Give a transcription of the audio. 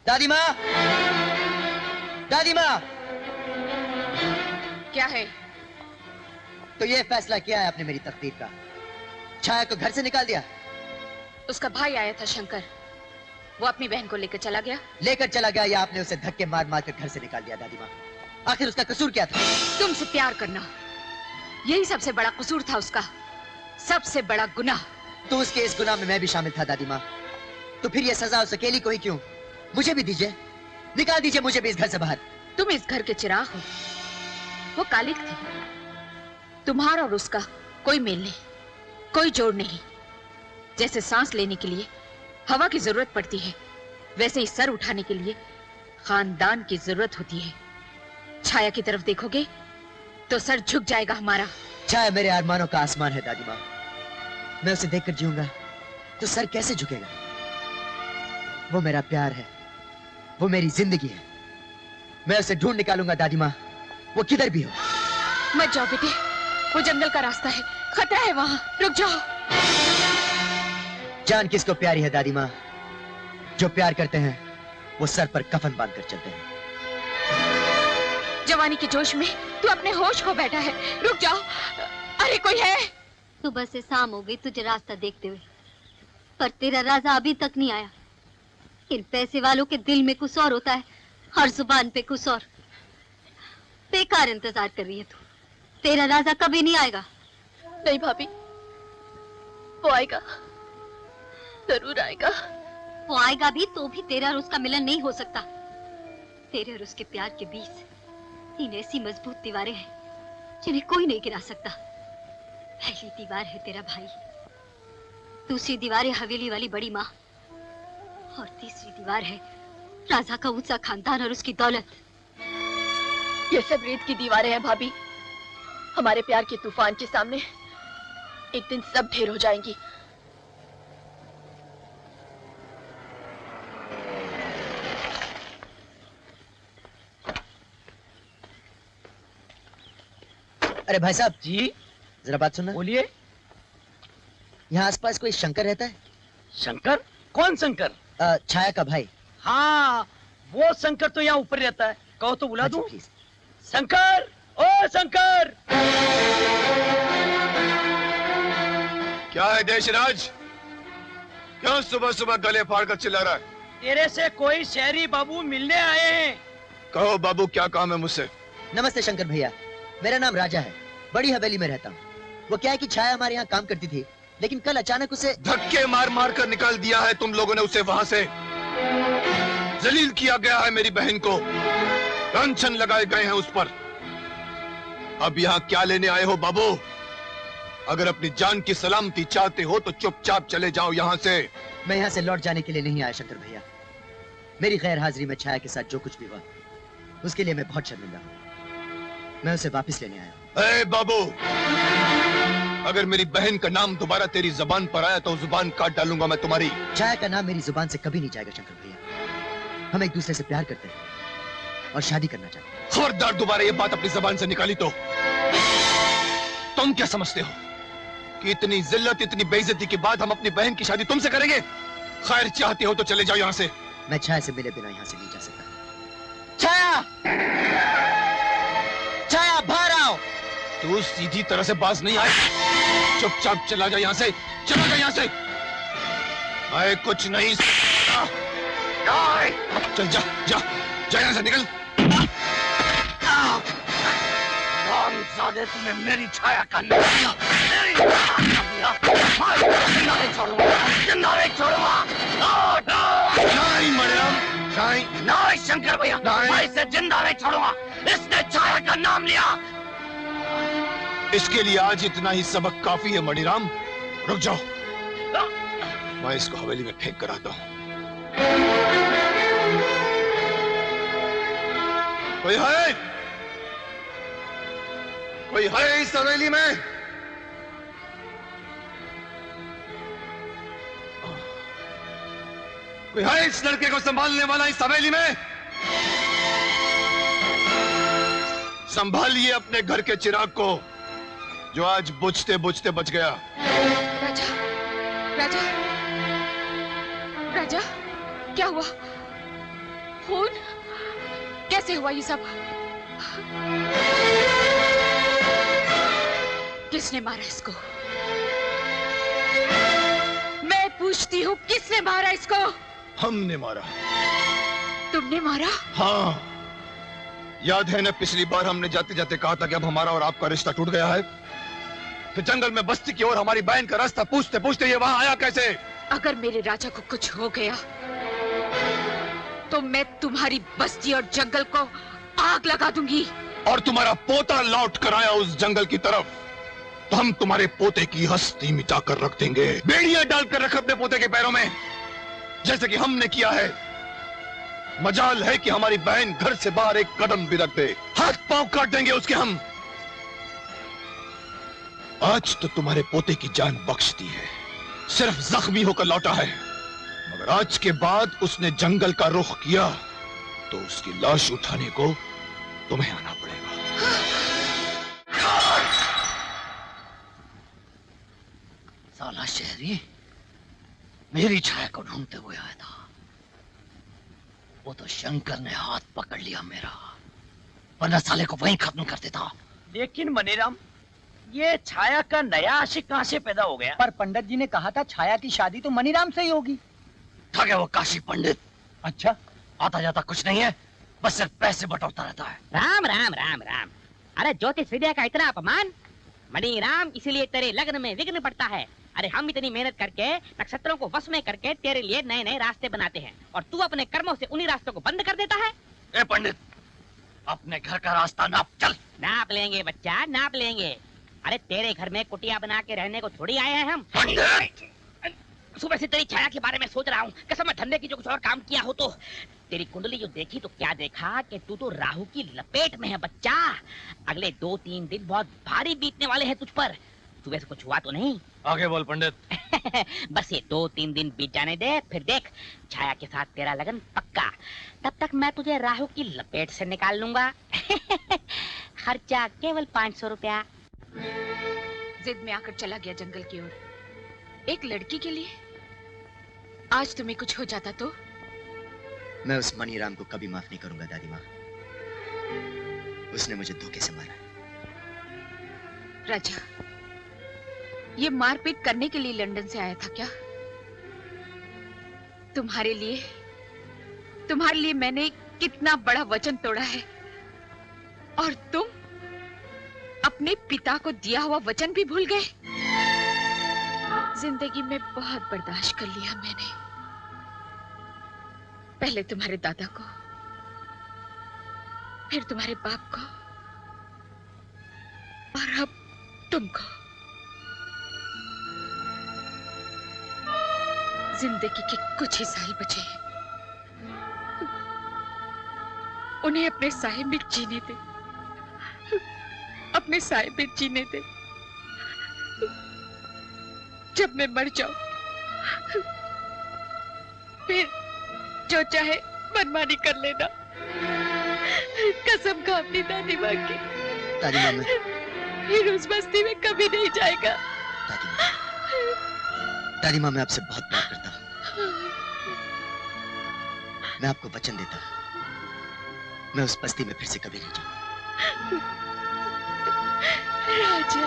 दादी माँ, दादी माँ। क्या है? तो ये फैसला किया है आपने मेरी तकदीर का? छाया को घर से निकाल दिया? उसका भाई आया था शंकर, वो अपनी बहन को लेकर चला गया। लेकर चला गया या आपने उसे धक्के मार मार कर घर से निकाल दिया? दादी माँ, आखिर उसका कसूर क्या था? तुमसे प्यार करना, यही सबसे बड़ा कसूर था उसका, सबसे बड़ा गुनाह। तो उसके इस गुनाह में मैं भी शामिल था दादी माँ। तो फिर ये सजा उस अकेली को ही क्यों? मुझे भी दीजिए, निकाल दीजिए मुझे भी इस घर से बाहर। तुम इस घर के चिराग हो, वो कालिक थी। तुम्हारा और उसका कोई मेल नहीं, कोई जोड़ नहीं। जैसे सांस लेने के लिए हवा की जरूरत पड़ती है, वैसे ही सर उठाने के लिए खानदान की जरूरत होती है। छाया की तरफ देखोगे तो सर झुक जाएगा हमारा। छाया मेरे अरमानों का आसमान है दादी माँ। मैं उसे देखकर जीऊंगा तो सर कैसे झुकेगा? वो मेरा प्यार है, वो मेरी जिंदगी है। मैं उसे ढूंढ निकालूंगा दादी माँ, वो किधर भी हो। मत जाओ बेटे, वो जंगल का रास्ता है, खतरा है वहां, रुक जाओ। जान किसको प्यारी है दादी माँ? जो प्यार करते हैं वो सर पर कफन बांधकर चलते हैं। जवानी के जोश में तू अपने होश खो बैठा है, रुक जाओ। अरे कोई है? सुबह से शाम हो गई तुझे रास्ता देखते हुए, पर तेरा राजा अभी तक नहीं आया। इन पैसे वालों के दिल में कुछ और होता है, हर जुबान पे कुछ और। बेकार इंतजार कर रही है तू, तेरा राजा कभी नहीं आएगा। नहीं भाभी, वो आएगा, जरूर आएगा। वो आएगा भी तो भी तेरा और उसका मिलन नहीं हो सकता। तेरे और उसके प्यार के बीच तीन ऐसी मजबूत दीवारें हैं जिन्हें कोई नहीं गिरा सकता। पहली दीवार है तेरा भाई, दूसरी दीवार है हवेली वाली बड़ी माँ, और तीसरी दीवार है राजा का ऊंचा खानदान और उसकी दौलत। ये सब रेत की दीवारें हैं भाभी। हमारे प्यार के तूफान के सामने एक दिन सब ढेर हो जाएंगी। अरे भाई साहब जी, जरा बात सुनना। बोलिए। यहाँ आसपास कोई शंकर रहता है? शंकर? कौन शंकर? छाया का भाई। हाँ, वो शंकर तो यहाँ ऊपर रहता है, कहो तो बुला दूं? प्लीज। शंकर, ओ शंकर! क्या है देशराज? क्यों सुबह सुबह गले फाड़कर चिल्ला रहा है? तेरे से कोई शहरी बाबू मिलने आए हैं। कहो बाबू, क्या काम है मुझसे? नमस्ते शंकर भैया, मेरा नाम राजा है, बड़ी हवेली में रहता हूँ। वो क्या है कि छाया हमारे यहाँ काम करती थी, लेकिन कल अचानक उसे धक्के मार मार कर निकाल दिया है तुम लोगों ने उसे वहां से। जलील किया गया है मेरी बहन को, लांछन लगाए गए हैं उस पर। अब यहाँ क्या लेने आए हो बाबू? अगर अपनी जान की सलामती चाहते हो तो चुपचाप चले जाओ यहाँ से। मैं यहाँ से लौट जाने के लिए नहीं आया शंकर भैया। मेरी गैर हाजिरी में छाया के साथ जो कुछ भी हुआ उसके लिए मैं बहुत शर्मिंदा हूँ। मैं उसे वापस लेने आया हूँ। ए बाबू, अगर मेरी बहन का नाम दोबारा तेरी जुबान पर आया तो जुबान काट डालूंगा मैं तुम्हारी। छाया का नाम मेरी जुबान से कभी नहीं जाएगा शंकर भैया। हम एक दूसरे से प्यार करते हैं और शादी करना चाहते हैं। खबरदार दोबारा ये बात अपनी जुबान से निकाली तो तुम क्या समझते हो कि इतनी जिल्लत, इतनी बेइज्जती के बाद हम अपनी बहन की शादी तुमसे करेंगे? खैर, चाहते हो तो चले जाओ यहाँ से। मैं छाया से मिले बिना यहाँ से नहीं जा सकता। छाया! छाया, बाहर आओ! तू सीधी तरह से बाज नहीं आए, चुपचाप चला जा यहाँ से, चला जा यहाँ से। मैं कुछ नहीं चल जा, जा, जा यहाँ से निकल। तुम्हें मेरी छाया का नाम लिया, मेरी छाया का लिया। मैं जिंदा नहीं छोड़ूंगा, जिंदा नहीं छोड़ूंगा। नहीं मरियम, नहीं, नहीं शंकर भैया, मैं इसे जिंदा नहीं छोड़ूंगा। इसने छाया का नाम लिया। इसके लिए आज इतना ही सबक काफी है मणिराम। रुक जाओ, मैं इसको हवेली में फेंक कर आता हूं। कोई है? कोई है इस हवेली में? कोई है इस लड़के को संभालने वाला इस हवेली में? संभालिए अपने घर के चिराग को जो आज बुझते बुझते बच गया। राजा, राजा, राजा, क्या हुआ? कैसे हुआ ये सब? किसने मारा इसको? मैं पूछती हूँ, किसने मारा इसको? हमने मारा। तुमने मारा? हाँ, याद है ना पिछली बार हमने जाते जाते कहा था कि अब हमारा और आपका रिश्ता टूट गया है। फिर जंगल में बस्ती की ओर हमारी बहन का रास्ता पूछते पूछते ये वहां आया कैसे? अगर मेरे राजा को कुछ हो गया तो मैं तुम्हारी बस्ती और जंगल को आग लगा दूंगी। और तुम्हारा पोता लौट कर आया उस जंगल की तरफ तो हम तुम्हारे पोते की हस्ती मिटाकर रख देंगे। बेड़ियां डालकर रख अपने पोते के पैरों में, जैसे कि हमने किया है। मजाल है कि हमारी बहन घर से बाहर एक कदम भी रख दे, हाथ पांव काट देंगे उसके हम। आज तो तुम्हारे पोते की जान बख्श दी है, सिर्फ जख्मी होकर लौटा है, मगर आज के बाद उसने जंगल का रुख किया तो उसकी लाश उठाने को तुम्हें आना पड़ेगा। साला शहरी मेरी छाया को ढूंढते हुए आया था। वो तो शंकर ने हाथ पकड़ लिया मेरा, वरना साले को वहीं खत्म कर देता। लेकिन मनीराम, ये छाया का नया आशिक कहां से पैदा हो गया? पर पंडित जी ने कहा था छाया की शादी तो मनीराम से ही होगी। था क्या वो काशी पंडित? अच्छा, आता जाता कुछ नहीं है, बस सिर्फ पैसे बटोरता रहता है। राम राम राम राम। अरे ज्योतिष विद्या का इतना अपमान? मणिराम, इसीलिए तेरे लग्न में विघ्न पड़ता है। अरे हम इतनी मेहनत करके नक्षत्रों को वश में करके तेरे लिए नए नए रास्ते बनाते हैं और तू अपने कर्मों से उन्हीं रास्तों को बंद कर देता है। ए पंडित, अपने घर का रास्ता नाप चल। नाप लेंगे बच्चा, नाप लेंगे। अरे तेरे घर में कुटिया बना के रहने को थोड़ी आए हैं हम। पंडित, सुबह से तेरी छाया के बारे में सोच रहा हूँ, कसम मैं धंधे की जो कुछ और काम किया हो तो। तेरी कुंडली जो देखी तो क्या देखा कि तू तो राहु की लपेट में है बच्चा। अगले 2-3 दिन बहुत भारी बीतने वाले हैं तुझ पर। सुबह से कुछ हुआ तो नहीं? आगे बोल पंडित। बस ये 2-3 दिन बीत जाने दे, फिर देख छाया के साथ तेरा लगन पक्का। तब तक मैं तुझे राहु की लपेट से निकाल लूंगा। खर्चा केवल 500 रुपया। जिद में आकर चला गया जंगल की ओर, एक लड़की के लिए। आज तुम्हें कुछ हो जाता तो? मैं उस मणिराम को कभी माफ नहीं करूंगा दादी माँ। उसने मुझे धोखे से मारा। राजा, ये मारपीट करने के लिए लंदन से आया था क्या? तुम्हारे लिए मैंने कितना बड़ा वचन तोड़ा है, और तुम अपने पिता को दिया हुआ वचन भी भूल गए। जिंदगी में बहुत बर्दाश्त कर लिया मैंने। पहले तुम्हारे दादा को, फिर तुम्हारे बाप को, और अब तुमको। जिंदगी के कुछ ही साल बचे हैं, उन्हें अपने साए में जीने दे, अपने साए में जीने दे। जब मैं मर जाऊं, फिर जो चाहे मनमानी कर लेना। कसम खा अपनी दादी माँ की। दादी माँ, मैं फिर उस बस्ती में कभी नहीं जाएगा। दादी माँ, मैं आपसे बहुत प्यार करता हूँ। मैं आपको वचन देता हूँ, मैं उस बस्ती में फिर से कभी नहीं जाऊंगा। राजा।